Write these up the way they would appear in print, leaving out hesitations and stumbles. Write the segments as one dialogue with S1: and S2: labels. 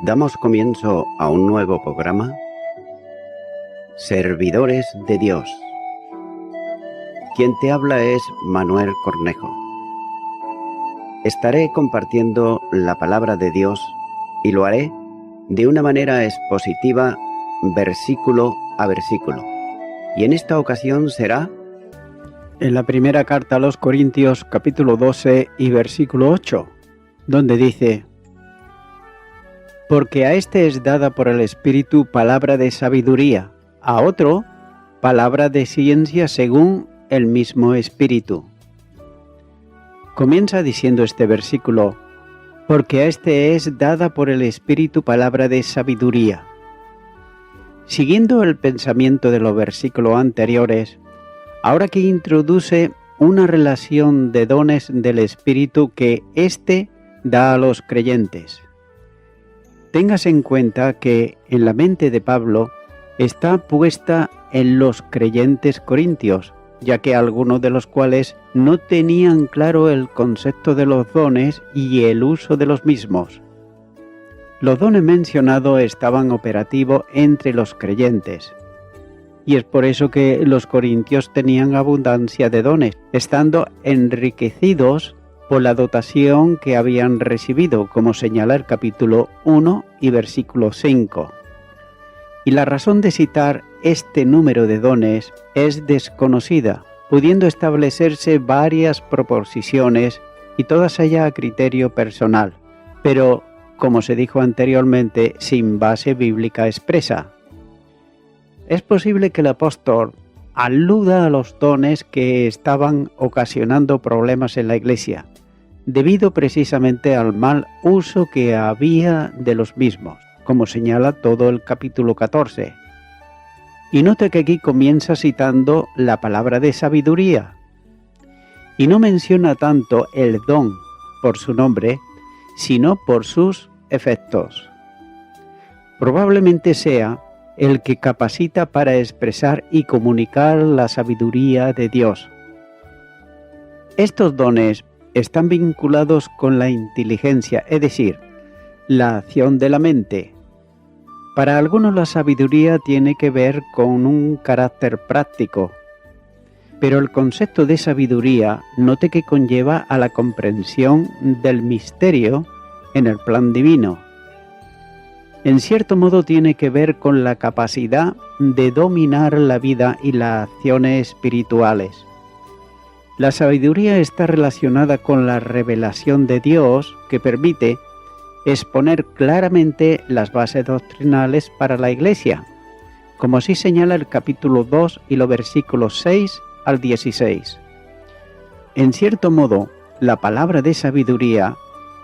S1: Damos comienzo a un nuevo programa, Servidores de Dios. Quien te habla es Manuel Cornejo. Estaré compartiendo la palabra de Dios y lo haré de una manera expositiva, versículo a versículo. Y en esta ocasión será
S2: en la primera carta a los Corintios, capítulo 12 y versículo 8, donde dice: porque a este es dada por el Espíritu palabra de sabiduría, a otro palabra de ciencia según el mismo Espíritu. Comienza diciendo este versículo: porque a este es dada por el Espíritu palabra de sabiduría. Siguiendo el pensamiento de los versículos anteriores, ahora que introduce una relación de dones del Espíritu que éste da a los creyentes. Tengas en cuenta que en la mente de Pablo está puesta en los creyentes corintios, ya que algunos de los cuales no tenían claro el concepto de los dones y el uso de los mismos. Los dones mencionados estaban operativos entre los creyentes, y es por eso que los corintios tenían abundancia de dones, estando enriquecidos por la dotación que habían recibido, como señala el capítulo 1 y versículo 5. Y la razón de citar este número de dones es desconocida, pudiendo establecerse varias proposiciones y todas ellas a criterio personal, pero, como se dijo anteriormente, sin base bíblica expresa. Es posible que el apóstol aluda a los dones que estaban ocasionando problemas en la iglesia, debido precisamente al mal uso que había de los mismos, como señala todo el capítulo 14. Y note que aquí comienza citando la palabra de sabiduría, y no menciona tanto el don por su nombre, sino por sus efectos. Probablemente sea el que capacita para expresar y comunicar la sabiduría de Dios. Estos dones están vinculados con la inteligencia, es decir, la acción de la mente. Para algunos la sabiduría tiene que ver con un carácter práctico, pero el concepto de sabiduría note que conlleva a la comprensión del misterio en el plan divino. En cierto modo tiene que ver con la capacidad de dominar la vida y las acciones espirituales. La sabiduría está relacionada con la revelación de Dios que permite exponer claramente las bases doctrinales para la Iglesia, como así señala el capítulo 2 y los versículos 6 al 16. En cierto modo, la palabra de sabiduría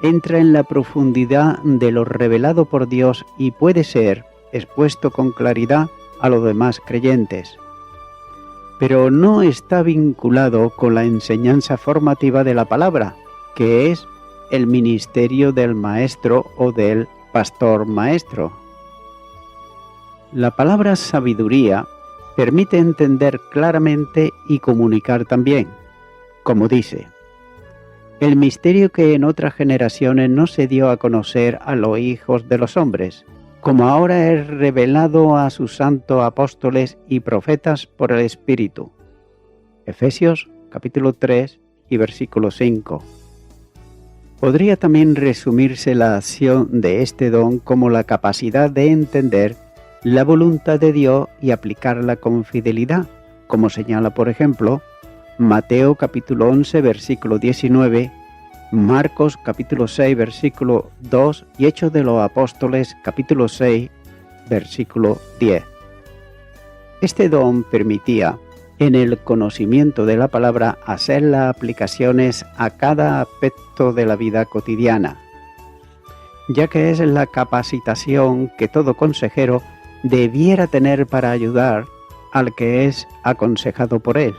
S2: entra en la profundidad de lo revelado por Dios y puede ser expuesto con claridad a los demás creyentes, pero no está vinculado con la enseñanza formativa de la palabra, que es el ministerio del maestro o del pastor maestro. La palabra sabiduría permite entender claramente y comunicar también, como dice: el misterio que en otras generaciones no se dio a conocer a los hijos de los hombres, como ahora es revelado a sus santos apóstoles y profetas por el Espíritu. Efesios capítulo 3 y versículo 5. Podría también resumirse la acción de este don como la capacidad de entender la voluntad de Dios y aplicarla con fidelidad, como señala, por ejemplo, Mateo capítulo 11 versículo 19, Marcos capítulo 6 versículo 2 y Hechos de los Apóstoles capítulo 6 versículo 10. Este don permitía, en el conocimiento de la palabra, hacer las aplicaciones a cada aspecto de la vida cotidiana, ya que es la capacitación que todo consejero debiera tener para ayudar al que es aconsejado por él.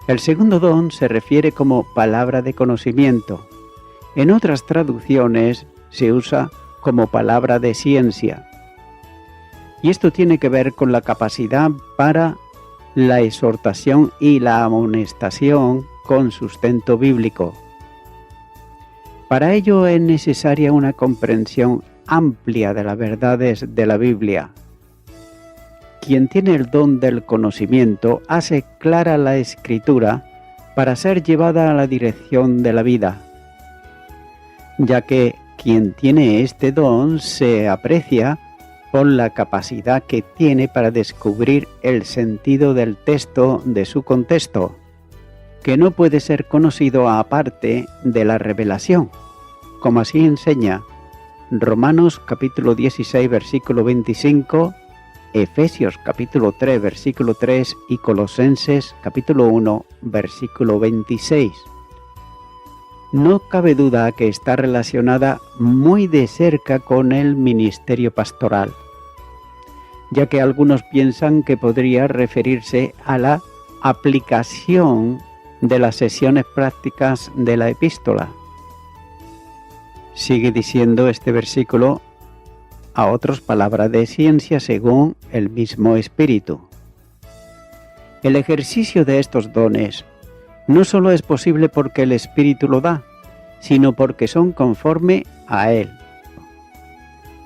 S2: El segundo don se refiere como palabra de conocimiento. En otras traducciones se usa como palabra de ciencia. Y esto tiene que ver con la capacidad para la exhortación y la amonestación con sustento bíblico. Para ello es necesaria una comprensión amplia de las verdades de la Biblia. Quien tiene el don del conocimiento hace clara la Escritura para ser llevada a la dirección de la vida, ya que quien tiene este don se aprecia por la capacidad que tiene para descubrir el sentido del texto de su contexto, que no puede ser conocido aparte de la revelación, como así enseña Romanos capítulo 16 versículo 25, Efesios capítulo 3 versículo 3 y Colosenses capítulo 1 versículo 26. No cabe duda que está relacionada muy de cerca con el ministerio pastoral, ya que algunos piensan que podría referirse a la aplicación de las sesiones prácticas de la epístola. Sigue diciendo este versículo: a otros palabras de ciencia según el mismo Espíritu. El ejercicio de estos dones no solo es posible porque el Espíritu lo da, sino porque son conforme a Él.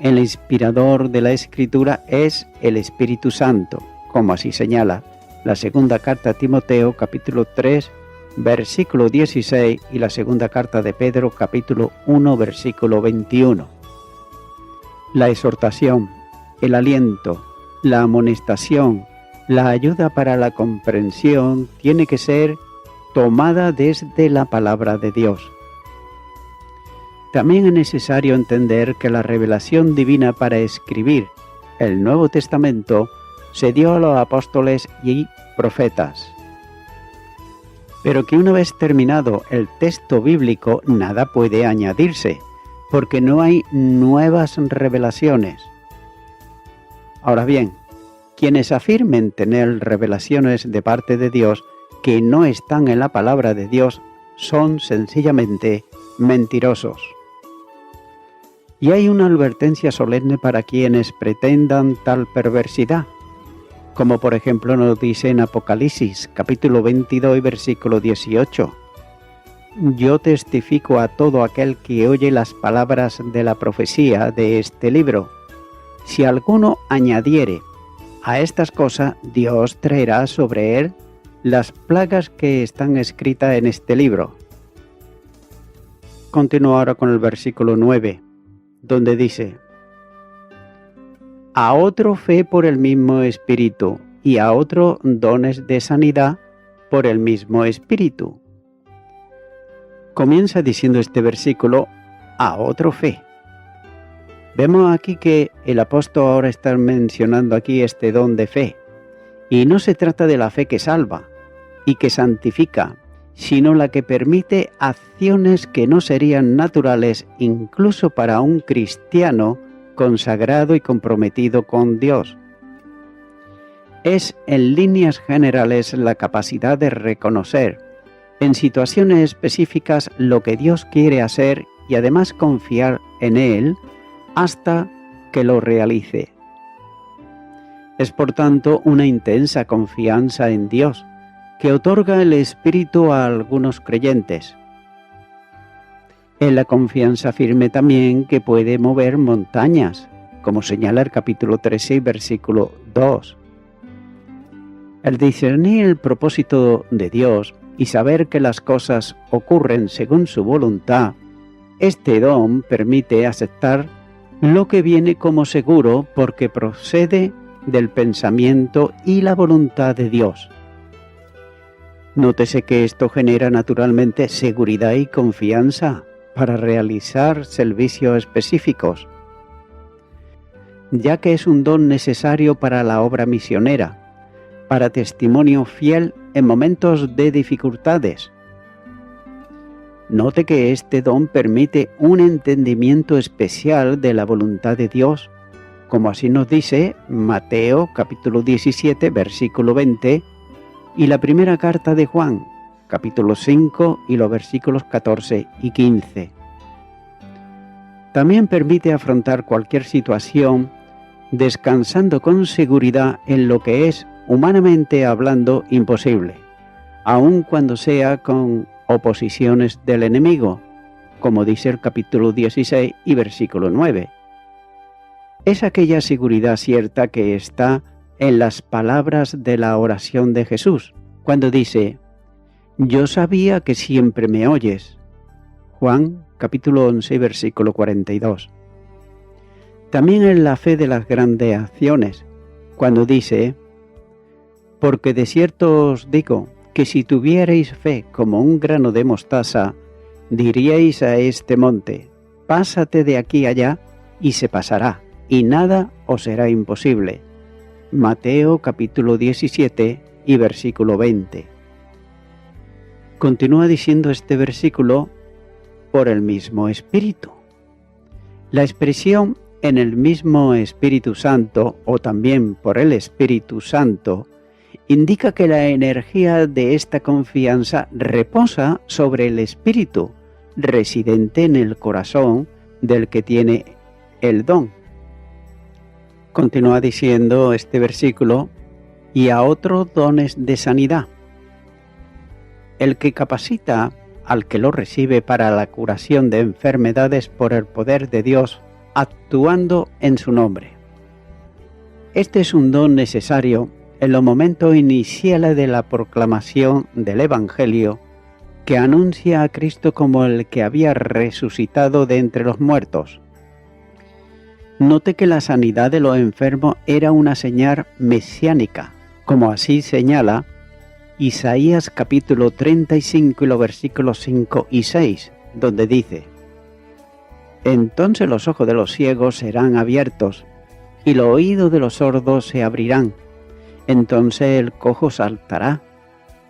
S2: El inspirador de la Escritura es el Espíritu Santo, como así señala la segunda carta a Timoteo, capítulo 3, versículo 16, y la segunda carta de Pedro, capítulo 1, versículo 21. La exhortación, el aliento, la amonestación, la ayuda para la comprensión tiene que ser tomada desde la palabra de Dios. También es necesario entender que la revelación divina para escribir el Nuevo Testamento se dio a los apóstoles y profetas, pero que una vez terminado el texto bíblico nada puede añadirse, porque no hay nuevas revelaciones. Ahora bien, quienes afirmen tener revelaciones de parte de Dios que no están en la palabra de Dios son sencillamente mentirosos. Y hay una advertencia solemne para quienes pretendan tal perversidad, como por ejemplo nos dice en Apocalipsis capítulo 22 versículo 18. Yo testifico a todo aquel que oye las palabras de la profecía de este libro. Si alguno añadiere a estas cosas, Dios traerá sobre él las plagas que están escritas en este libro. Continúo ahora con el versículo 9, donde dice: a otro fe por el mismo Espíritu, y a otro dones de sanidad por el mismo Espíritu. Comienza diciendo este versículo: a otro fe. Vemos aquí que el apóstol ahora está mencionando aquí este don de fe, y no se trata de la fe que salva y que santifica, sino la que permite acciones que no serían naturales incluso para un cristiano consagrado y comprometido con Dios. Es en líneas generales la capacidad de reconocer en situaciones específicas lo que Dios quiere hacer y además confiar en Él hasta que lo realice. Es por tanto una intensa confianza en Dios que otorga el Espíritu a algunos creyentes. Es la confianza firme también que puede mover montañas, como señala el capítulo 13, versículo 2. El discernir el propósito de Dios y saber que las cosas ocurren según su voluntad, este don permite aceptar lo que viene como seguro porque procede del pensamiento y la voluntad de Dios. Nótese que esto genera naturalmente seguridad y confianza para realizar servicios específicos, ya que es un don necesario para la obra misionera, para testimonio fiel en momentos de dificultades. Note que este don permite un entendimiento especial de la voluntad de Dios, como así nos dice Mateo capítulo 17, versículo 20, y la primera carta de Juan, capítulo 5 y los versículos 14 y 15. También permite afrontar cualquier situación descansando con seguridad en lo que es, humanamente hablando, imposible, aun cuando sea con oposiciones del enemigo, como dice el capítulo 16 y versículo 9. Es aquella seguridad cierta que está en las palabras de la oración de Jesús, cuando dice: yo sabía que siempre me oyes. Juan capítulo 11 versículo 42. También en la fe de las grandes acciones, cuando dice: porque de cierto os digo que si tuvierais fe como un grano de mostaza, diríais a este monte: pásate de aquí allá, y se pasará, y nada os será imposible. Mateo capítulo 17 y versículo 20. Continúa diciendo este versículo: por el mismo Espíritu. La expresión en el mismo Espíritu Santo, o también por el Espíritu Santo, indica que la energía de esta confianza reposa sobre el Espíritu, residente en el corazón del que tiene el don. Continúa diciendo este versículo: y a otros dones de sanidad. El que capacita al que lo recibe para la curación de enfermedades por el poder de Dios, actuando en su nombre. Este es un don necesario en los momentos iniciales de la proclamación del Evangelio, que anuncia a Cristo como el que había resucitado de entre los muertos. Note que la sanidad de los enfermos era una señal mesiánica, como así señala Isaías capítulo 35 y los versículos 5 y 6, donde dice: entonces los ojos de los ciegos serán abiertos, y los oídos de los sordos se abrirán. Entonces el cojo saltará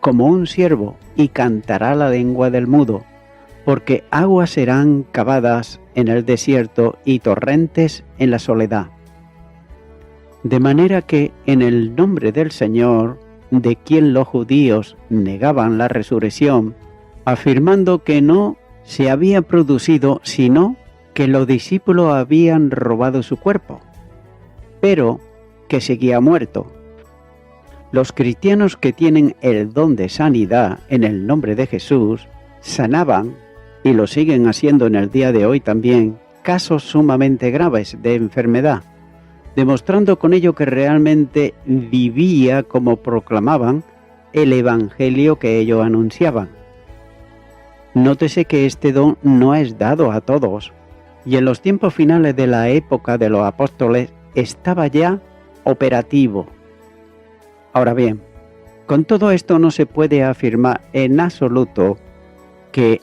S2: como un ciervo, y cantará la lengua del mudo, porque aguas serán cavadas en el desierto y torrentes en la soledad. De manera que en el nombre del Señor, de quien los judíos negaban la resurrección, afirmando que no se había producido, sino que los discípulos habían robado su cuerpo, pero que seguía muerto. Los cristianos que tienen el don de sanidad en el nombre de Jesús sanaban, y lo siguen haciendo en el día de hoy también, casos sumamente graves de enfermedad, demostrando con ello que realmente vivía como proclamaban el Evangelio que ellos anunciaban. Nótese que este don no es dado a todos, y en los tiempos finales de la época de los apóstoles estaba ya operativo. Ahora bien, con todo esto no se puede afirmar en absoluto que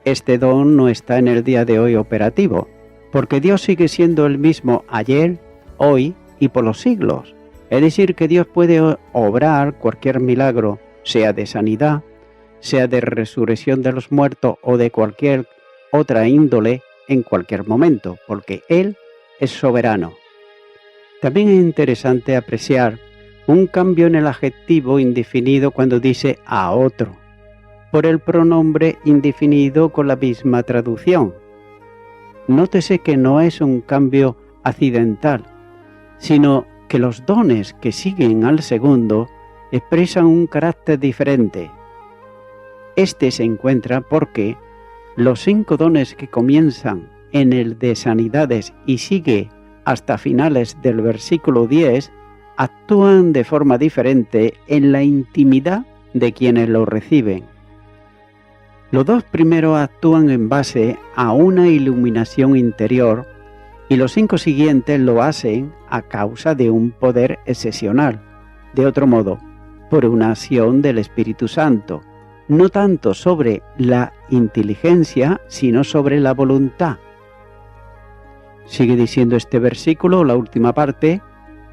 S2: este don no está en el día de hoy operativo, porque Dios sigue siendo el mismo ayer, hoy y por los siglos. Es decir, que Dios puede obrar cualquier milagro, sea de sanidad, sea de resurrección de los muertos o de cualquier otra índole en cualquier momento, porque Él es soberano. También es interesante apreciar un cambio en el adjetivo indefinido cuando dice a otro, por el pronombre indefinido con la misma traducción. Nótese que no es un cambio accidental, sino que los dones que siguen al segundo expresan un carácter diferente. Este se encuentra porque los 5 dones que comienzan en el de sanidades y sigue hasta finales del versículo 10 actúan de forma diferente en la intimidad de quienes lo reciben. Los 2 primeros actúan en base a una iluminación interior, y los 5 siguientes lo hacen a causa de un poder excepcional, de otro modo, por una acción del Espíritu Santo, no tanto sobre la inteligencia, sino sobre la voluntad. Sigue diciendo este versículo, la última parte,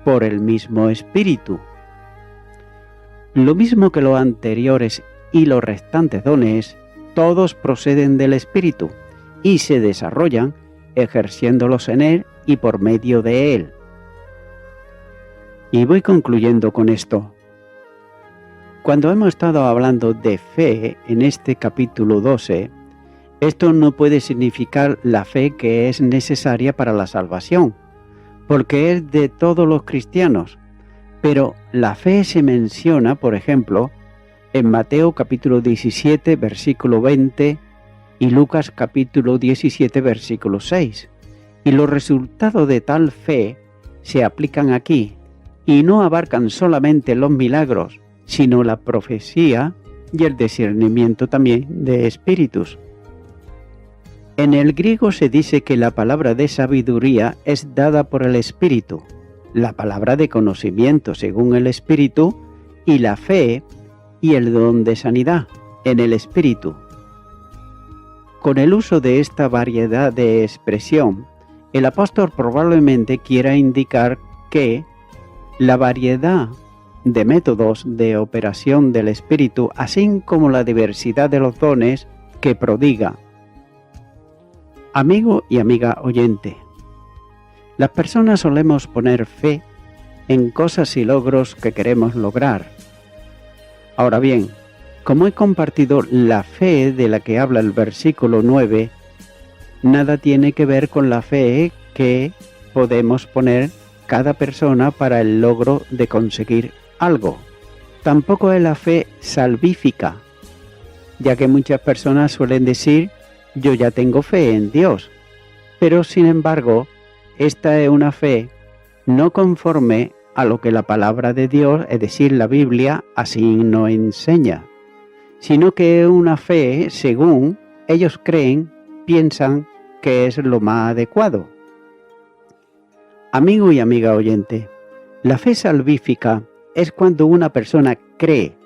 S2: por el mismo Espíritu. Lo mismo que los anteriores y los restantes dones, todos proceden del Espíritu y se desarrollan ejerciéndolos en Él y por medio de Él. Y voy concluyendo con esto. Cuando hemos estado hablando de fe en este capítulo 12, esto no puede significar la fe que es necesaria para la salvación, porque es de todos los cristianos, pero la fe se menciona, por ejemplo, en Mateo capítulo 17, versículo 20, y Lucas capítulo 17 versículo 6. Y los resultados de tal fe se aplican aquí y no abarcan solamente los milagros, sino la profecía y el discernimiento también de espíritus. En el griego se dice que la palabra de sabiduría es dada por el Espíritu, la palabra de conocimiento según el Espíritu y la fe y el don de sanidad en el Espíritu. Con el uso de esta variedad de expresión, el apóstol probablemente quiera indicar que la variedad de métodos de operación del Espíritu, así como la diversidad de los dones que prodiga. Amigo y amiga oyente, las personas solemos poner fe en cosas y logros que queremos lograr. Ahora bien, como he compartido, la fe de la que habla el versículo 9, nada tiene que ver con la fe que podemos poner cada persona para el logro de conseguir algo. Tampoco es la fe salvífica, ya que muchas personas suelen decir: yo ya tengo fe en Dios, pero sin embargo, esta es una fe no conforme a lo que la palabra de Dios, es decir, la Biblia, así nos enseña, sino que es una fe según ellos creen, piensan que es lo más adecuado. Amigo y amiga oyente, la fe salvífica es cuando una persona cree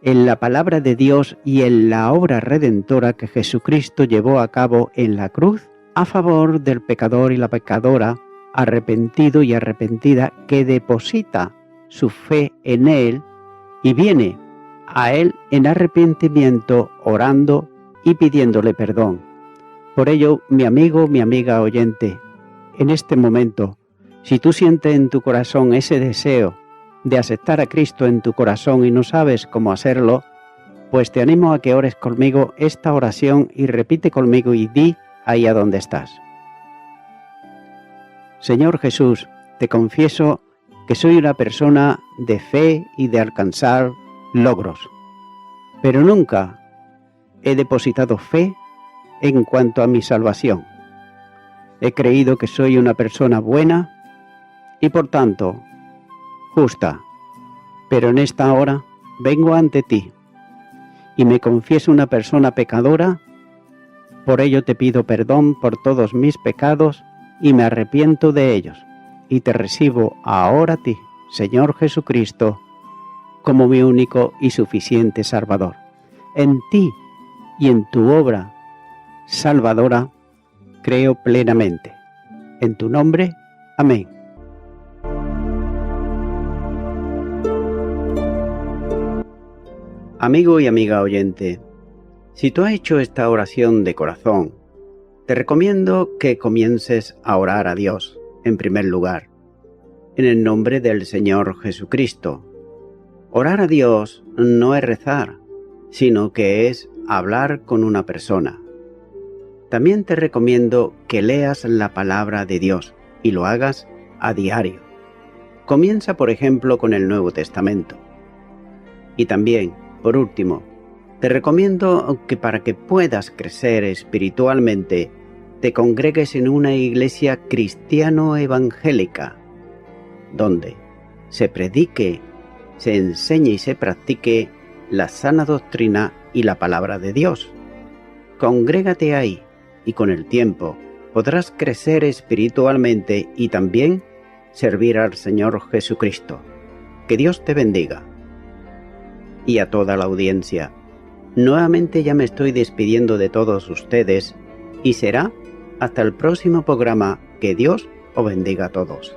S2: en la palabra de Dios y en la obra redentora que Jesucristo llevó a cabo en la cruz a favor del pecador y la pecadora, arrepentido y arrepentida, que deposita su fe en Él y viene a Él en arrepentimiento, orando y pidiéndole perdón. Por ello, mi amigo, mi amiga oyente, en este momento, si tú sientes en tu corazón ese deseo de aceptar a Cristo en tu corazón y no sabes cómo hacerlo, pues te animo a que ores conmigo esta oración y repite conmigo y di ahí a donde estás. Señor Jesús, te confieso que soy una persona de fe y de alcanzar logros, pero nunca he depositado fe en cuanto a mi salvación. He creído que soy una persona buena y por tanto justa, pero en esta hora vengo ante ti y me confieso una persona pecadora. Por ello te pido perdón por todos mis pecados y me arrepiento de ellos, y te recibo ahora a ti, Señor Jesucristo, como mi único y suficiente Salvador. En ti y en tu obra salvadora creo plenamente. En tu nombre, amén.
S1: Amigo y amiga oyente, si tú has hecho esta oración de corazón, te recomiendo que comiences a orar a Dios, en primer lugar, en el nombre del Señor Jesucristo. Orar a Dios no es rezar, sino que es hablar con una persona. También te recomiendo que leas la palabra de Dios y lo hagas a diario. Comienza, por ejemplo, con el Nuevo Testamento. Y también, por último, te recomiendo que para que puedas crecer espiritualmente, te congregues en una iglesia cristiano-evangélica, donde se predique, se enseñe y se practique la sana doctrina y la palabra de Dios. Congrégate ahí y con el tiempo podrás crecer espiritualmente y también servir al Señor Jesucristo. Que Dios te bendiga. Y a toda la audiencia, nuevamente ya me estoy despidiendo de todos ustedes y será hasta el próximo programa. Que Dios os bendiga a todos.